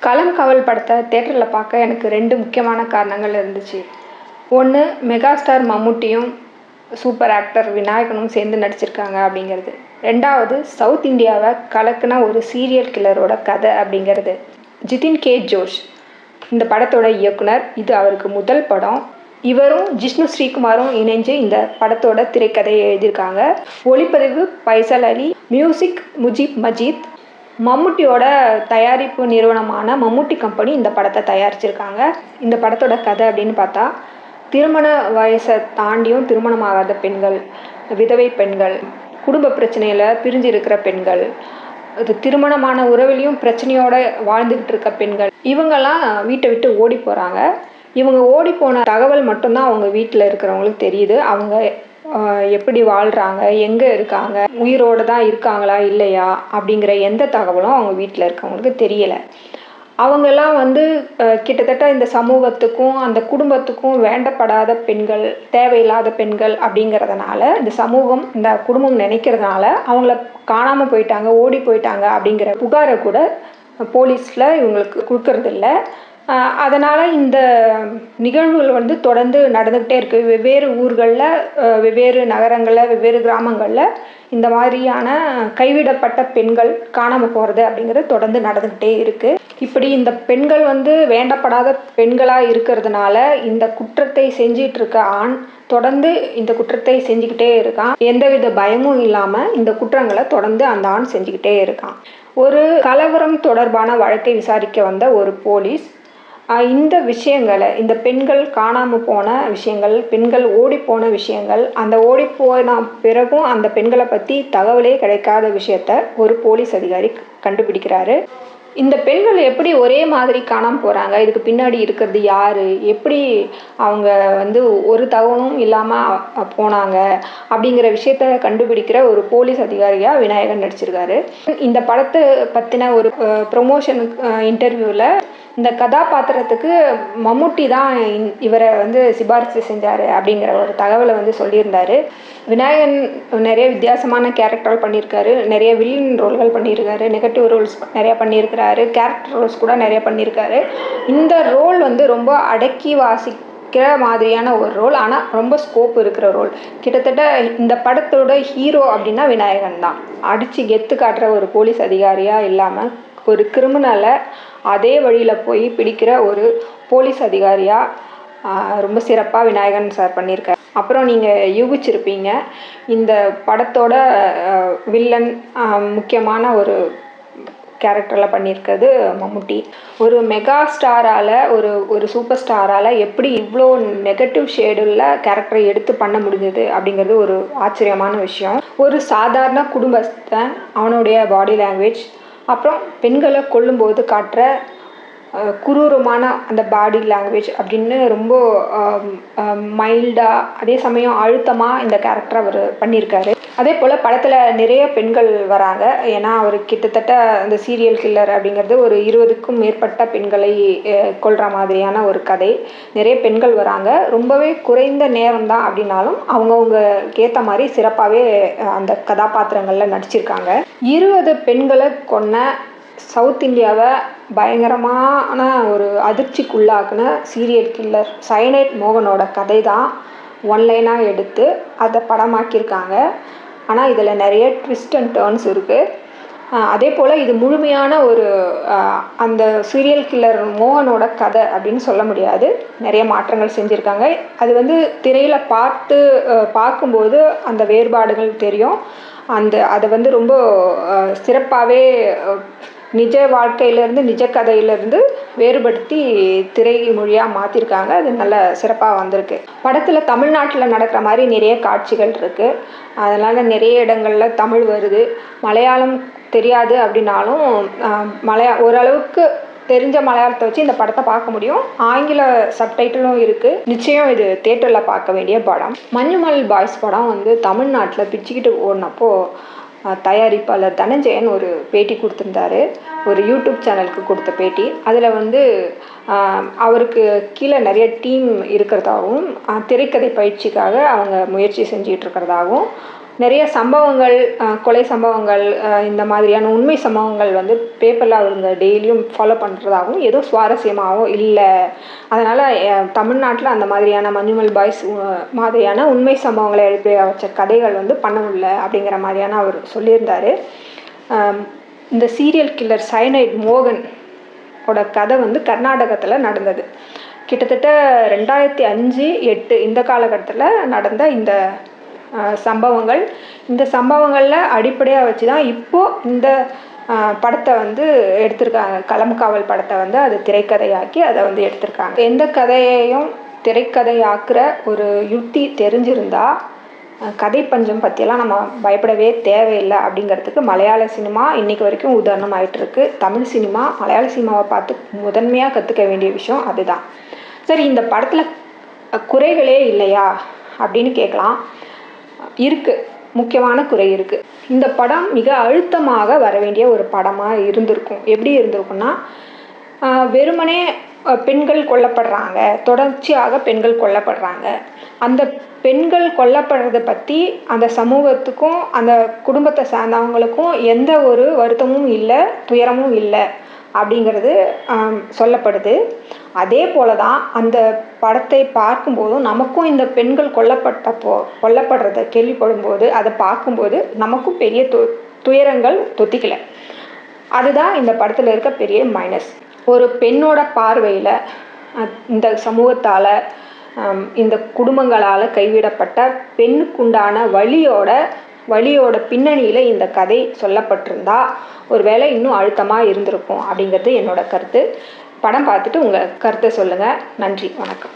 களம் காவல் படத்தை தேட்டரில் பார்க்க எனக்கு 2 முக்கியமான காரணங்கள் இருந்துச்சு. ஒன்று, மெகாஸ்டார் மம்முட்டியும் சூப்பர் ஆக்டர் விநாயகனும் சேர்ந்து நடிச்சிருக்காங்க அப்படிங்கிறது. 2வது, சவுத் இந்தியாவை கலக்குன ஒரு சீரியல் கில்லரோட கதை அப்படிங்கிறது. ஜிதின் கே ஜோஷ் இந்த படத்தோட இயக்குனர். இது அவருக்கு முதல் படம். இவரும் ஜிஷ்ணு ஸ்ரீகுமாரும் இணைஞ்சு இந்த படத்தோட திரைக்கதையை எழுதியிருக்காங்க. ஒளிப்பதிவு பைசல் அலி, மியூசிக் முஜீப் மஜீத். மம்முட்டியோட தயாரிப்பு நிறுவனமான மம்முட்டி கம்பெனி இந்த படத்தை தயாரிச்சிருக்காங்க. இந்த படத்தோட கதை அப்படின்னு பார்த்தா, திருமண வயசை தாண்டியும் திருமணமாகாத பெண்கள், விதவை பெண்கள், குடும்ப பிரச்சனையில் பிரிஞ்சு இருக்கிற பெண்கள், அது திருமணமான உறவிலையும் பிரச்சனையோடு வாழ்ந்துக்கிட்டு இருக்க பெண்கள், இவங்கெல்லாம் வீட்டை விட்டு ஓடி போகிறாங்க. இவங்க ஓடி போன தகவல் மட்டும்தான் அவங்க வீட்டில் இருக்கிறவங்களுக்கு தெரியுது. அவங்க எப்படி வாழ்கிறாங்க, எங்கே இருக்காங்க, உயிரோடு தான் இருக்காங்களா இல்லையா அப்படிங்கிற எந்த தகவலும் அவங்க வீட்டில் இருக்கவங்களுக்கு தெரியலை. அவங்கெல்லாம் கிட்டத்தட்ட இந்த சமூகத்துக்கும் அந்த குடும்பத்துக்கும் வேண்டப்படாத பெண்கள், தேவையில்லாத பெண்கள் அப்படிங்கிறதுனால இந்த சமூகம் இந்த குடும்பம் நினைக்கிறதுனால அவங்கள காணாமல் போயிட்டாங்க, ஓடி போயிட்டாங்க அப்படிங்கிற புகாரை கூட போலீஸில் இவங்களுக்கு கொடுக்கறதில்ல. அதனால் இந்த நிகழ்வுகள் தொடர்ந்து நடந்துக்கிட்டே இருக்குது. வெவ்வேறு ஊர்களில், வெவ்வேறு நகரங்களில், வெவ்வேறு கிராமங்களில் இந்த மாதிரியான கைவிடப்பட்ட பெண்கள் காணாமல் போகிறது அப்படிங்கிறது தொடர்ந்து நடந்துக்கிட்டே இருக்குது. இப்படி இந்த பெண்கள் வேண்டப்படாத பெண்களாக இருக்கிறதுனால இந்த குற்றத்தை செஞ்சிட்ருக்க ஆண் தொடர்ந்து இந்த குற்றத்தை செஞ்சுக்கிட்டே இருக்கான். எந்தவித பயமும் இல்லாமல் இந்த குற்றங்களை தொடர்ந்து அந்த ஆண் செஞ்சுக்கிட்டே இருக்கான். ஒரு கலவரம் தொடர்பான வழக்கை விசாரிக்க வந்த ஒரு போலீஸ் இந்த விஷயங்களை, இந்த பெண்கள் காணாமல் போன விஷயங்கள், பெண்கள் ஓடி போன விஷயங்கள், அந்த ஓடி போன பிறகும் அந்த பெண்களை பற்றி தகவலே கிடைக்காத விஷயத்த ஒரு போலீஸ் அதிகாரி கண்டுபிடிக்கிறாரு. இந்த பெண்கள் எப்படி ஒரே மாதிரி காணாமல் போகிறாங்க, இதுக்கு பின்னாடி இருக்கிறது யார், எப்படி அவங்க ஒரு தகவலும் இல்லாமல் போனாங்க அப்படிங்கிற விஷயத்த கண்டுபிடிக்கிற ஒரு போலீஸ் அதிகாரியாக விநாயகன் நடிச்சிருக்காரு. இந்த படத்தை பற்றின ஒரு ப்ரொமோஷன் இன்டர்வியூவில் இந்த கதாபாத்திரத்துக்கு மம்முட்டி தான் இவரை சிபாரிசு செஞ்சார் அப்படிங்கிற ஒரு தகவலை சொல்லியிருந்தார். விநாயகன் நிறைய வித்தியாசமான கேரக்டர் பண்ணியிருக்காரு, நிறைய வில்லன் ரோல்கள் பண்ணியிருக்காரு, நெகட்டிவ் ரோல்ஸ் நிறையா பண்ணியிருக்கிறாரு, கேரக்டர் ரோல்ஸ் கூட நிறைய பண்ணியிருக்காரு. இந்த ரோல் ரொம்ப அடக்கி வாசிக்கிற மாதிரியான ஒரு ரோல், ஆனால் ரொம்ப ஸ்கோப் இருக்கிற ரோல். கிட்டத்தட்ட இந்த படத்தோட ஹீரோ அப்படின்னா விநாயகன் தான். அடித்து கெத்து காட்டுற ஒரு போலீஸ் அதிகாரியாக இல்லாமல் ஒரு கிரிமினலை அதே வழியில் போய் பிடிக்கிற ஒரு போலீஸ் அதிகாரியாக ரொம்ப சிறப்பாக விநாயகன் சார் பண்ணியிருக்காரு. அப்புறம் நீங்கள் யூகிச்சிருப்பீங்க, இந்த படத்தோட வில்லன் முக்கியமான ஒரு கேரக்டரில் பண்ணியிருக்கிறது மம்முட்டி. ஒரு மெகா ஸ்டாரால், ஒரு சூப்பர் ஸ்டாரால் எப்படி இவ்வளோ நெகட்டிவ் ஷேடுள்ள கேரக்டரை எடுத்து பண்ண முடிஞ்சது அப்படிங்கிறது ஒரு ஆச்சரியமான விஷயம். ஒரு சாதாரண குடும்பஸ்தன், அவனுடைய பாடி லாங்குவேஜ், அப்புறம் பெண்களை கொல்லும்போது காட்டுற குரூரமான அந்த பாடி லாங்குவேஜ் அப்படின்னு ரொம்ப மைல்டாக, அதே சமயம் அழுத்தமாக இந்த கேரக்டரை அவர் பண்ணியிருக்காரு. அதே போல் படத்தில் நிறைய பெண்கள் வராங்க. ஏன்னா அவர் கிட்டத்தட்ட அந்த சீரியல் கில்லர் அப்படிங்கிறது ஒரு 20க்கும் மேற்பட்ட பெண்களை கொல்ற மாதிரியான ஒரு கதை. நிறைய பெண்கள் வராங்க. ரொம்பவே குறைந்த நேரம் தான் அப்படின்னாலும் அவங்கவுங்களுக்கு ஏற்ற மாதிரி சிறப்பாகவே அந்த கதாபாத்திரங்களில் நடிச்சிருக்காங்க. 20 பெண்களை கொன்ன சவுத் இந்தியாவை பயங்கரமான ஒரு அதிர்ச்சிக்குள்ளாக்குன சீரியல் கில்லர் சைனைட் மோகனோட கதை தான் ஒன்லைனாக எடுத்து அதை படமாக்கியிருக்காங்க. ஆனால் இதில் நிறைய ட்விஸ்ட் அண்ட் டேர்ன்ஸ் இருக்குது. அதே போல் இது முழுமையான ஒரு அந்த சீரியல் கில்லர் மோகனோட கதை அப்படின்னு சொல்ல முடியாது. நிறைய மாற்றங்கள் செஞ்சுருக்காங்க. அது திரையில் பார்க்கும்போது அந்த வேறுபாடுகள் தெரியும். அதை ரொம்ப சிறப்பாகவே நிஜ வாழ்க்கையிலேருந்து, நிஜ கதையிலேருந்து வேறுபடுத்தி திரை மொழியாக மாற்றிருக்காங்க. அது நல்ல சிறப்பாக வந்திருக்கு. படத்தில் தமிழ்நாட்டில் நடக்கிற மாதிரி நிறைய காட்சிகள் இருக்குது. அதனால் நிறைய இடங்களில் தமிழ் வருது. மலையாளம் தெரியாது அப்படின்னாலும் ஓரளவுக்கு தெரிஞ்ச மலையாளத்தை வச்சு இந்த படத்தை பார்க்க முடியும். ஆங்கில சப்டைட்டிலும் இருக்குது. நிச்சயம் இது தேட்டரில் பார்க்க வேண்டிய படம். மஞ்சுமல் பாய்ஸ் படம் தமிழ்நாட்டில் பிச்சுக்கிட்டு ஓடினப்போ தயாரிப்பாளர் தனஞ்சயன் ஒரு பேட்டி கொடுத்துருந்தாரு, ஒரு யூடியூப் சேனலுக்கு கொடுத்த பேட்டி. அதில் அவருக்கு கீழே நிறைய டீம் இருக்கிறதாகவும், திரைக்கதை பயிற்சிக்காக அவங்க முயற்சி செஞ்சிகிட்டு இருக்கிறதாகவும், நிறைய சம்பவங்கள், கொலை சம்பவங்கள், இந்த மாதிரியான உண்மை சம்பவங்கள் வந்து பேப்பரில் அவங்க டெய்லியும் ஃபாலோ பண்ணுறதாகவும் ஏதோ சுவாரஸ்யமாகவும் இல்லை. அதனால் தமிழ்நாட்டில் அந்த மாதிரியான மஞ்சுமல் பாய்ஸ் மாதிரியான உண்மை சம்பவங்களை எழுப்பி வச்ச கதைகள் வந்து பண்ண முடியல அப்படிங்கிற மாதிரியான அவர் சொல்லியிருந்தார். இந்த சீரியல் கில்லர் சயனைட் மோகன் கதை வந்து கர்நாடகத்தில் நடந்தது. கிட்டத்தட்ட 2005, 2008 இந்த காலகட்டத்தில் நடந்த இந்த சம்பவங்கள். இந்த சம்பவங்களில் அடிப்படையாக வச்சு தான் இப்போது இந்த படத்தை வந்து எடுத்திருக்காங்க. களம் காவல் படத்தை வந்து அது திரைக்கதையாக்கி அதை வந்து எடுத்திருக்காங்க. எந்த கதையையும் திரைக்கதையாக்குற ஒரு யுக்தி தெரிஞ்சிருந்தா கதை பஞ்சம் பற்றியெல்லாம் நம்ம பயப்படவே தேவையில்லை அப்படிங்கிறதுக்கு மலையாள சினிமா இன்றைக்கி வரைக்கும் உதாரணம் ஆகிட்டுருக்கு. தமிழ் சினிமா மலையாள சினிமாவை பார்த்து முதன்மையாக கற்றுக்க வேண்டிய விஷயம் அதுதான். சரி, இந்த படத்தில் குறைகளே இல்லையா அப்படின்னு கேட்கலாம். இருக்குது, முக்கியமான குறை இருக்குது. இந்த படம் மிக அழுத்தமாக வர வேண்டிய ஒரு படமாக இருந்திருக்கும். எப்படி இருந்திருக்குன்னா, வெறுமனே பெண்கள் கொல்லப்படுறாங்க, தொடர்ச்சியாக பெண்கள் கொல்லப்படுறாங்க. அந்த பெண்கள் கொல்லப்படுறதை பற்றி அந்த சமூகத்துக்கும் அந்த குடும்பத்தை சார்ந்தவங்களுக்கும் எந்த ஒரு வருத்தமும் இல்லை, துயரமும் இல்லை அப்படிங்கிறது சொல்லப்படுது. அதே போல தான் அந்த படத்தை பார்க்கும்போதும் நமக்கும் இந்த பெண்கள் கொல்லப்படுறதை கேள்விப்படும்போது அதை பார்க்கும்போது நமக்கும் பெரிய துயரங்கள் தொத்திக்கலை. அதுதான் இந்த படத்தில் இருக்க பெரிய மைனஸ். ஒரு பெண்ணோட பார்வையில் இந்த சமூகத்தால், இந்த குடும்பங்களால் கைவிடப்பட்ட பெண்ணுக்குண்டான வலியோட பின்னணியில் இந்த கதை சொல்லப்பட்டிருந்தா ஒருவேளை இன்னும் அழுத்தமாக இருந்திருக்கும் அப்படிங்கிறது என்னோட கருத்து. படம் பார்த்துட்டு உங்கள் கருத்தை சொல்லுங்கள். நன்றி, வணக்கம்.